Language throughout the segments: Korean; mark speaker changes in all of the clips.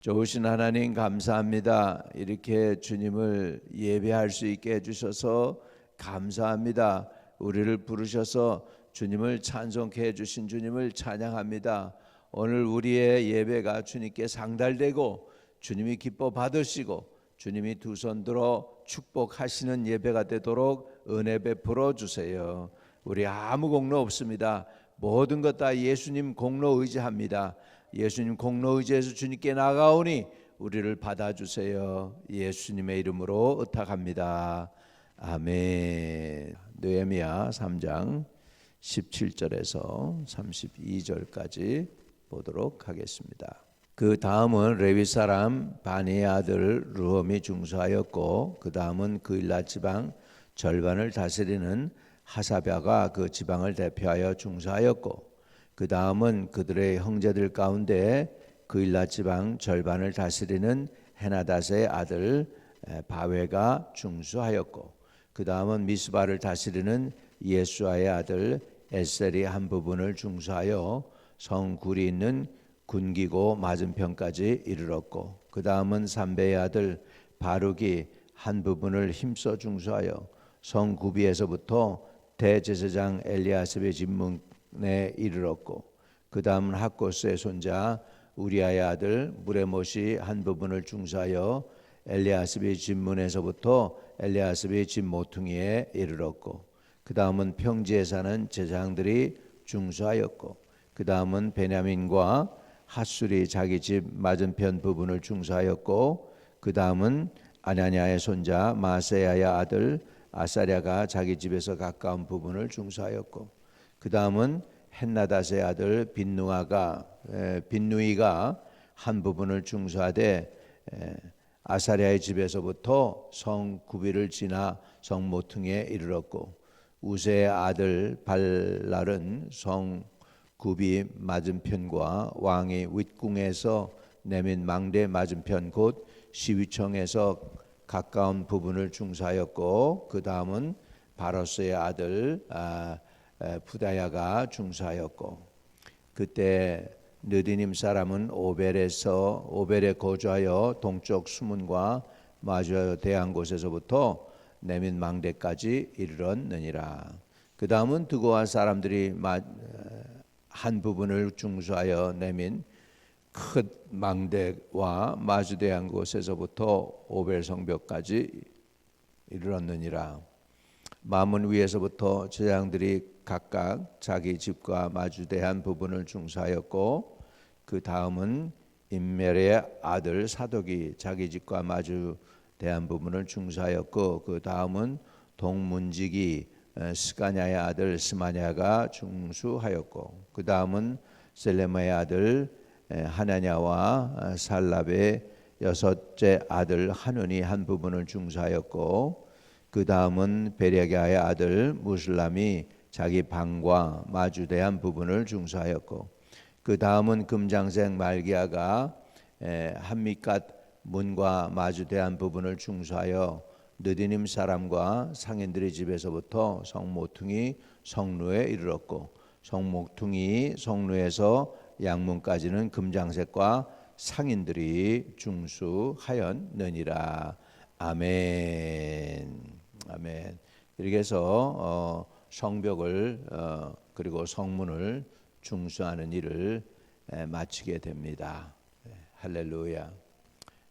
Speaker 1: 좋으신 하나님 감사합니다. 이렇게 주님을 예배할 수 있게 해주셔서 감사합니다. 우리를 부르셔서 주님을 찬송케 해주신 주님을 찬양합니다. 오늘 우리의 예배가 주님께 상달되고 주님이 기뻐 받으시고 주님이 두 손 들어 축복하시는 예배가 되도록 은혜 베풀어 주세요. 우리 아무 공로 없습니다. 모든 것 다 예수님 공로 의지합니다. 예수님 공로 의지해서 주님께 나가오니 우리를 받아주세요. 예수님의 이름으로 의탁합니다. 아멘. 느헤미야 3장 17절에서 32절까지 보도록 하겠습니다. 그 다음은 레위 사람 바니의 아들 르홈이 중수하였고, 그 다음은 그일라 지방 절반을 다스리는 하사랴가 그 지방을 대표하여 중수하였고, 그 다음은 그들의 형제들 가운데 그일라 지방 절반을 다스리는 헤나닷의 아들 바웨가 중수하였고, 그 다음은 미스바를 다스리는 예수아의 아들 에셀이 한 부분을 중수하여 성굴이 있는 군기고 맞은편까지 이르렀고, 그 다음은 삼배의 아들 바룩이 한 부분을 힘써 중수하여 성구비에서부터 대제사장 엘리아십의 집문에 이르렀고, 그 다음은 학고스의 손자 우리아의 아들 무레못이 한 부분을 중수하여 엘리아십의 집문에서부터 엘리아십의 집 모퉁이에 이르렀고, 그 다음은 평지에 사는 제사장들이 중수하였고, 그 다음은 베냐민과 핫술이 자기 집 맞은편 부분을 중수하였고, 그 다음은 아냐냐의 손자 마세야의 아들 아사랴가 자기 집에서 가까운 부분을 중수하였고, 그 다음은 헨나닷의 아들 빈누이가 한 부분을 중수하되 아사랴의 집에서부터 성 구비를 지나 성 모퉁이에 이르렀고, 우세의 아들 발랄은 성 구비 맞은편과 왕이 윗궁에서 내민 망대 맞은편 곧 시위청에서 가까운 부분을 중수하였고, 그 다음은 바로스의 아들 부다야가 중수하였고, 그때 느디님 사람은 오벨에 거주하여 동쪽 수문과 마주하여 대한 곳에서부터 내민 망대까지 이르렀느니라. 그 다음은 드고아 사람들이 한 부분을 중수하여 내민 큰 망대와 마주대한 곳에서부터 오벨 성벽까지 이르렀느니라. 마문 위에서부터 제사장들이 각각 자기 집과 마주대한 부분을 중수하였고, 그 다음은 임멜의 아들 사독이 자기 집과 마주대한 부분을 중수하였고, 그 다음은 동문지기 스가냐의 아들 스마냐가 중수하였고, 그 다음은 셀레마의 아들 하나냐와 살랍의 여섯째 아들 하눈이 한 부분을 중수하였고, 그 다음은 베레가의 아들 무슬람이 자기 방과 마주대한 부분을 중수하였고, 그 다음은 금장색 말기야가 한미갓 문과 마주대한 부분을 중수하여 느디님 사람과 상인들의 집에서부터 성모퉁이 성루에 이르렀고, 성모퉁이 성루에서 양문까지는 금장색과 상인들이 중수하였느니라. 아멘. 아멘. 이렇게 해서 성벽을 그리고 성문을 중수하는 일을 마치게 됩니다. 할렐루야.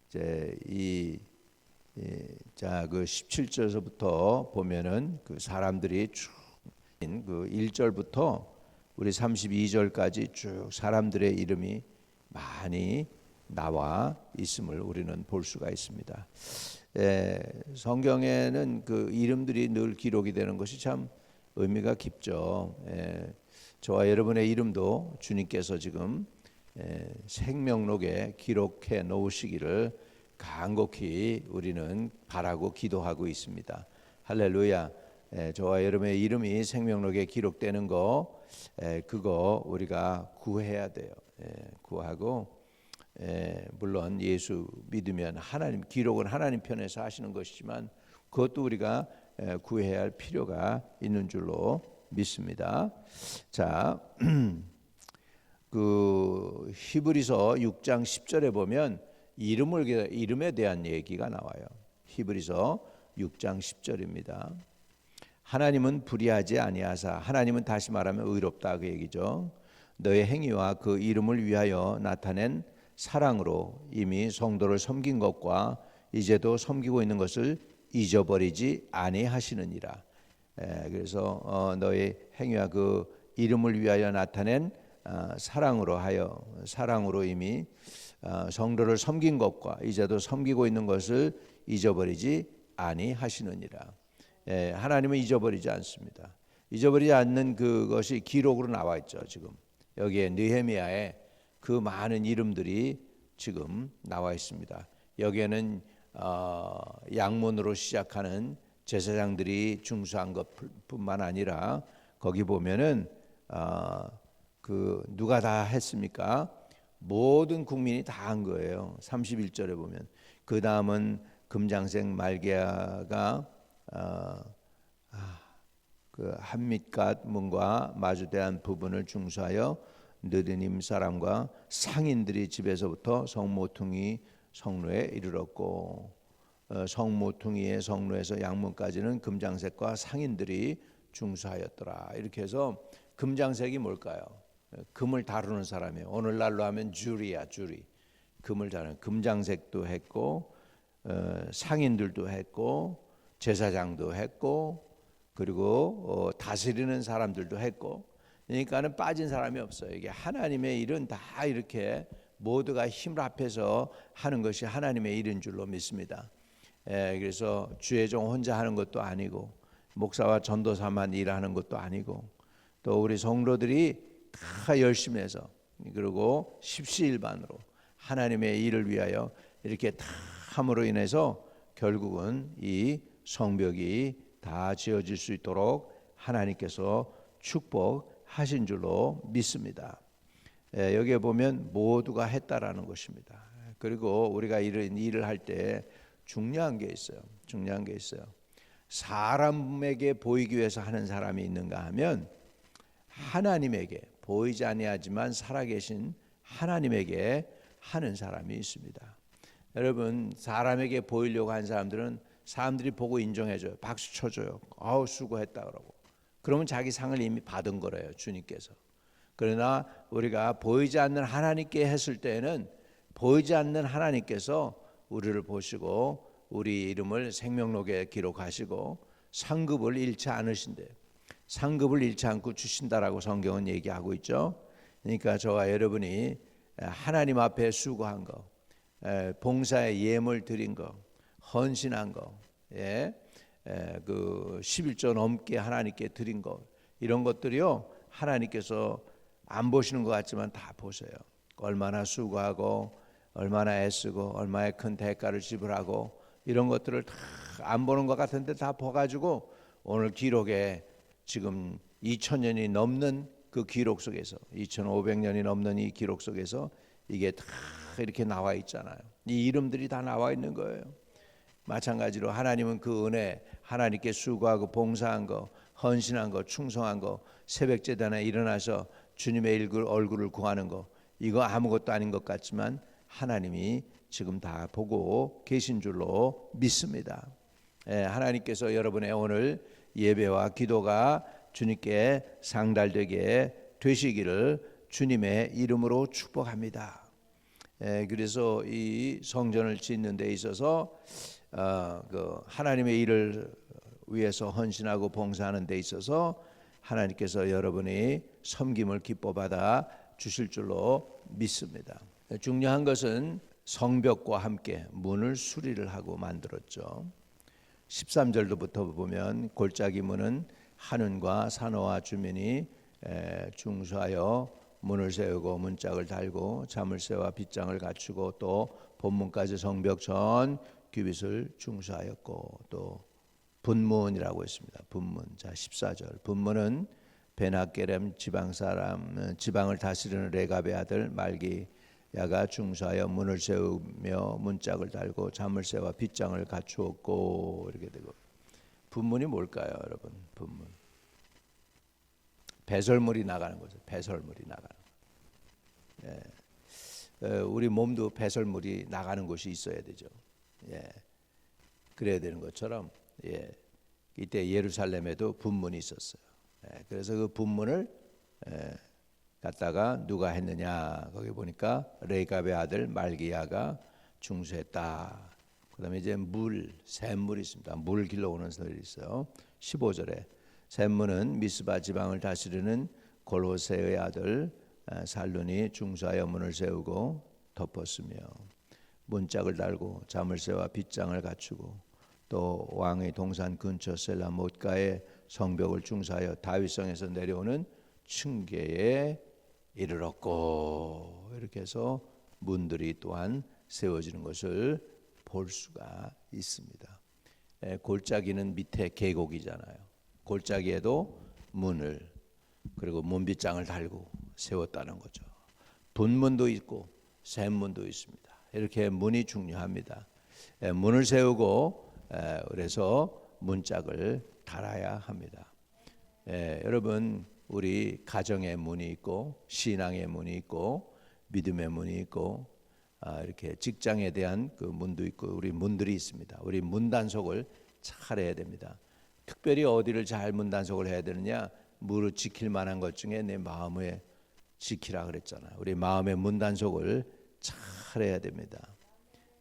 Speaker 1: 이제 그 17절에서부터 보면은 그 사람들이 쭉 그 1절부터 우리 32절까지 쭉 사람들의 이름이 많이 나와 있음을 우리는 볼 수가 있습니다. 성경에는 그 이름들이 늘 기록이 되는 것이 참 의미가 깊죠. 저와 여러분의 이름도 주님께서 지금 생명록에 기록해 놓으시기를 간곡히 우리는 바라고 기도하고 있습니다. 할렐루야. 저와 여러분의 이름이 생명록에 기록되는 거 그거 우리가 구해야 돼요. 구하고 물론 예수 믿으면 하나님 기록은 하나님 편에서 하시는 것이지만 그것도 우리가 구해야 할 필요가 있는 줄로 믿습니다. 자, 그 히브리서 6장 10절에 보면 이름에 대한 얘기가 나와요. 히브리서 6장 10절입니다. 하나님은 불의하지 아니하사, 하나님은 다시 말하면 의롭다 그 얘기죠. 너의 행위와 그 이름을 위하여 나타낸 사랑으로 이미 성도를 섬긴 것과 이제도 섬기고 있는 것을 잊어버리지 아니하시느니라. 그래서 너의 행위와 그 이름을 위하여 나타낸 사랑으로 이미 성도를 섬긴 것과 이제도 섬기고 있는 것을 잊어버리지 아니하시느니라. 하나님은 잊어버리지 않습니다. 잊어버리지 않는 그것이 기록으로 나와 있죠. 지금 여기에 느헤미야의 그 많은 이름들이 지금 나와 있습니다. 여기에는 양문으로 시작하는 제사장들이 중수한 것뿐만 아니라 거기 보면은 그 누가 다 했습니까? 모든 국민이 다 한 거예요. 31절에 보면 그 다음은 금장색 말게아가 그 한밋갓 문과 마주대한 부분을 중수하여 느드님 사람과 상인들이 집에서부터 성모퉁이 성로에 이르렀고, 성모퉁이의 성로에서 양문까지는 금장색과 상인들이 중수하였더라. 이렇게 해서 금장색이 뭘까요? 금을 다루는 사람이에요. 오늘날로 하면 주리야, 주리. 금을 다루는 금장색도 했고, 상인들도 했고, 제사장도 했고, 그리고 다스리는 사람들도 했고, 그러니까는 빠진 사람이 없어요. 이게 하나님의 일은 다 이렇게 모두가 힘을 합해서 하는 것이 하나님의 일인 줄로 믿습니다. 그래서 주의 종 혼자 하는 것도 아니고, 목사와 전도사만 일하는 것도 아니고, 또 우리 성도들이 다 열심히 해서, 그리고 십시일반으로 하나님의 일을 위하여 이렇게 다 함으로 인해서 결국은 이 성벽이 다 지어질 수 있도록 하나님께서 축복하신 줄로 믿습니다. 여기에 보면 모두가 했다라는 것입니다. 그리고 우리가 일을 할 때 중요한 게 있어요. 사람에게 보이기 위해서 하는 사람이 있는가 하면 하나님에게, 보이지 아니하지만 살아계신 하나님에게 하는 사람이 있습니다. 여러분, 사람에게 보이려고 하는 사람들은 사람들이 보고 인정해줘요. 박수 쳐줘요. 아우 수고했다 그러고. 그러면 자기 상을 이미 받은 거래요, 주님께서. 그러나 우리가 보이지 않는 하나님께 했을 때에는 보이지 않는 하나님께서 우리를 보시고 우리 이름을 생명록에 기록하시고 상급을 잃지 않으신대. 상급을 잃지 않고 주신다라고 성경은 얘기하고 있죠. 그러니까 저와 여러분이 하나님 앞에 수고한 거, 봉사의 예물 드린 거, 헌신한 거, 그 11조 넘게 하나님께 드린 거, 이런 것들이요 하나님께서 안 보시는 것 같지만 다 보세요. 얼마나 수고하고 얼마나 애쓰고 얼마나 큰 대가를 지불하고 이런 것들을 다 안 보는 것 같은데 다 봐가지고 오늘 기록에 지금 2000년이 넘는 그 기록 속에서 2500년이 넘는 이 기록 속에서 이게 다 이렇게 나와 있잖아요. 이 이름들이 다 나와 있는 거예요. 마찬가지로 하나님은 그 은혜, 하나님께 수고하고 봉사한 거, 헌신한 거, 충성한 거, 새벽 제단에 일어나서 주님의 얼굴을 구하는 거, 이거 아무것도 아닌 것 같지만 하나님이 지금 다 보고 계신 줄로 믿습니다. 하나님께서 여러분의 오늘 예배와 기도가 주님께 상달되게 되시기를 주님의 이름으로 축복합니다. 그래서 이 성전을 짓는 데 있어서 그 하나님의 일을 위해서 헌신하고 봉사하는 데 있어서 하나님께서 여러분이 섬김을 기뻐받아 주실 줄로 믿습니다. 중요한 것은 성벽과 함께 문을 수리를 하고 만들었죠. 13절부터 보면 골짜기 문은 한운과 산호와 주민이 중수하여 문을 세우고 문짝을 달고 자물쇠와 빗장을 갖추고 또 본문까지 성벽 전 규빗을 중수하였고 또 분문이라고 했습니다. 분문. 자 14절. 분문은 베나게렘 지방을 다스리는 레갑의 아들 말기야가 중수하여 문을 세우며 문짝을 달고 자물쇠와 빗장을 갖추었고 이렇게 되고. 분문이 뭘까요, 여러분? 분문. 배설물이 나가는 거죠. 배설물이 나가는. 우리 몸도 배설물이 나가는 곳이 있어야 되죠. 예, 그래야 되는 것처럼 예, 이때 예루살렘에도 분문이 있었어요. 예, 그래서 그 분문을 갖다가 누가 했느냐 거기 보니까 레갑의 아들 말기야가 중수했다. 그다음에 이제 샘물이 있습니다. 물 길러오는 소리 있어요. 15절에 샘물은 미스바 지방을 다스리는 골호세의 아들 살룬이 중수하여 문을 세우고 덮었으며 문짝을 달고 자물쇠와 빗장을 갖추고 또 왕의 동산 근처 셀라 못가에 성벽을 중수하여 다윗성에서 내려오는 층계에 이르렀고 이렇게 해서 문들이 또한 세워지는 것을 볼 수가 있습니다. 골짜기는 밑에 계곡이잖아요. 골짜기에도 문을 그리고 문빗장을 달고 세웠다는 거죠. 분문도 있고 샘문도 있습니다. 이렇게 문이 중요합니다. 문을 세우고 그래서 문짝을 달아야 합니다. 여러분 우리 가정의 문이 있고 신앙의 문이 있고 믿음의 문이 있고 이렇게 직장에 대한 그 문도 있고 우리 문들이 있습니다. 우리 문단속을 잘 해야 됩니다. 특별히 어디를 잘 문단속을 해야 되느냐? 무릇 지킬 만한 것 중에 내 마음에 지키라 그랬잖아요. 우리 마음의 문단속을 잘 해야 됩니다.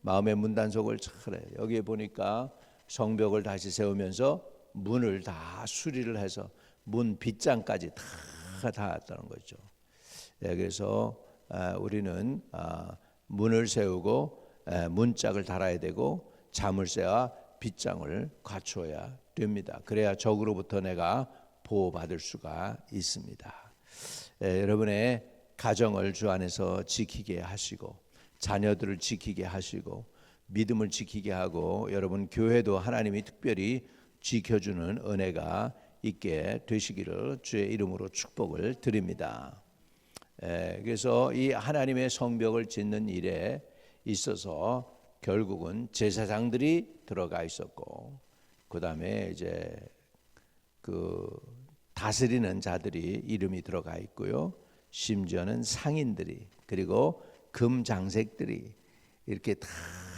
Speaker 1: 마음의 문단속을 잘 해요. 여기에 보니까 성벽을 다시 세우면서 문을 다 수리를 해서 문 빗장까지 다 닿았다는 거죠. 그래서 우리는 문을 세우고 문짝을 달아야 되고 자물쇠와 빗장을 갖추어야 됩니다. 그래야 적으로부터 내가 보호받을 수가 있습니다. 여러분의 가정을 주 안에서 지키게 하시고 자녀들을 지키게 하시고 믿음을 지키게 하고 여러분 교회도 하나님이 특별히 지켜주는 은혜가 있게 되시기를 주의 이름으로 축복을 드립니다. 그래서 이 하나님의 성벽을 짓는 일에 있어서 결국은 제사장들이 들어가 있었고 그 다음에 이제 그 다스리는 자들이 이름이 들어가 있고요. 심지어는 상인들이 그리고 금장색들이 이렇게 다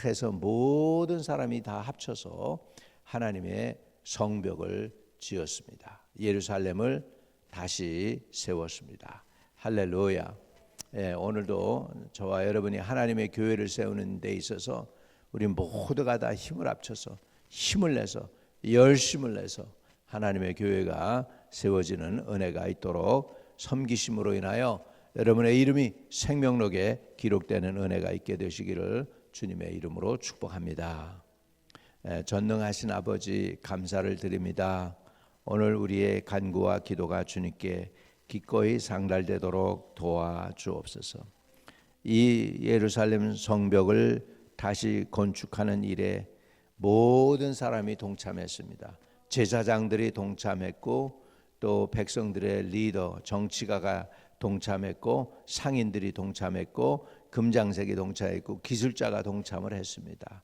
Speaker 1: 해서 모든 사람이 다 합쳐서 하나님의 성벽을 지었습니다. 예루살렘을 다시 세웠습니다. 할렐루야. 오늘도 저와 여러분이 하나님의 교회를 세우는 데 있어서 우리 모두가 다 힘을 합쳐서 힘을 내서 열심을 내서 하나님의 교회가 세워지는 은혜가 있도록 섬기심으로 인하여 여러분의 이름이 생명록에 기록되는 은혜가 있게 되시기를 주님의 이름으로 축복합니다. 전능하신 아버지 감사를 드립니다. 오늘 우리의 간구와 기도가 주님께 기꺼이 상달되도록 도와주옵소서. 이 예루살렘 성벽을 다시 건축하는 일에 모든 사람이 동참했습니다. 제사장들이 동참했고 또 백성들의 리더 정치가가 동참했고 상인들이 동참했고 금장색이 동참했고 기술자가 동참을 했습니다.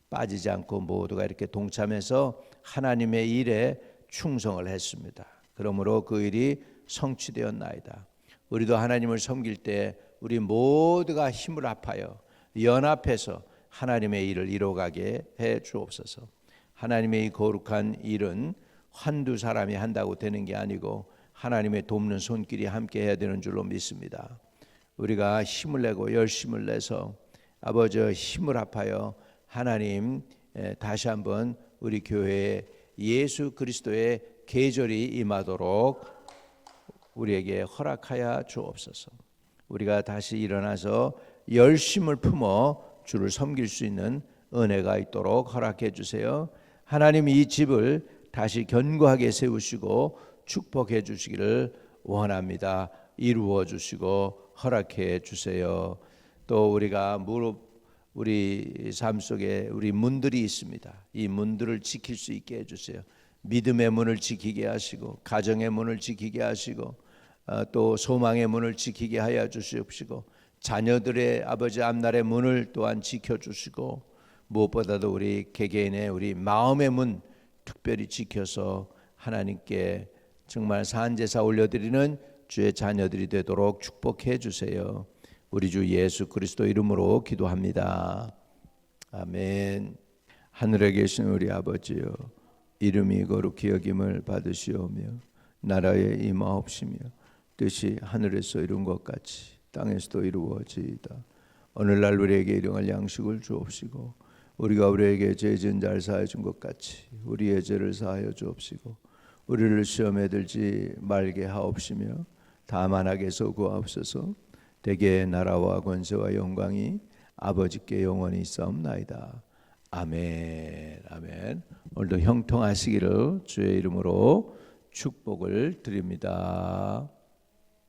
Speaker 1: 빠지지 않고 모두가 이렇게 동참해서 하나님의 일에 충성을 했습니다. 그러므로 그 일이 성취되었나이다. 우리도 하나님을 섬길 때 우리 모두가 힘을 합하여 연합해서 하나님의 일을 이루어가게 해 주옵소서. 하나님의 이 거룩한 일은 한두 사람이 한다고 되는 게 아니고 하나님의 돕는 손길이 함께 해야 되는 줄로 믿습니다. 우리가 힘을 내고 열심을 내서 아버지 힘을 합하여 하나님 다시 한번 우리 교회에 예수 그리스도의 계절이 임하도록 우리에게 허락하여 주옵소서. 우리가 다시 일어나서 열심을 품어 주를 섬길 수 있는 은혜가 있도록 허락해 주세요. 하나님 이 집을 다시 견고하게 세우시고 축복해 주시기를 원합니다. 이루어 주시고 허락해 주세요. 또 우리가 우리 삶 속에 우리 문들이 있습니다. 이 문들을 지킬 수 있게 해주세요. 믿음의 문을 지키게 하시고 가정의 문을 지키게 하시고 또 소망의 문을 지키게 하여 주시옵시고 자녀들의 아버지 앞날의 문을 또한 지켜주시고 무엇보다도 우리 개개인의 우리 마음의 문 특별히 지켜서 하나님께 정말 산제사 올려드리는 주의 자녀들이 되도록 축복해 주세요. 우리 주 예수 그리스도 이름으로 기도합니다. 아멘. 하늘에 계신 우리 아버지여, 이름이 거룩히 여김을 받으시오며 나라에 임하옵시며 뜻이 하늘에서 이룬 것 같이 땅에서도 이루어지이다. 오늘날 우리에게 일용할 양식을 주옵시고 우리가 우리에게 죄 지은 자를 사하여 준 것 같이 우리의 죄를 사하여 주옵시고 우리를 시험에 들지 말게 하옵시며 다만 악에서 구하옵소서. 대개 나라와 권세와 영광이 아버지께 영원히 있사옵나이다. 아멘. 아멘. 오늘도 형통하시기를 주의 이름으로 축복을 드립니다.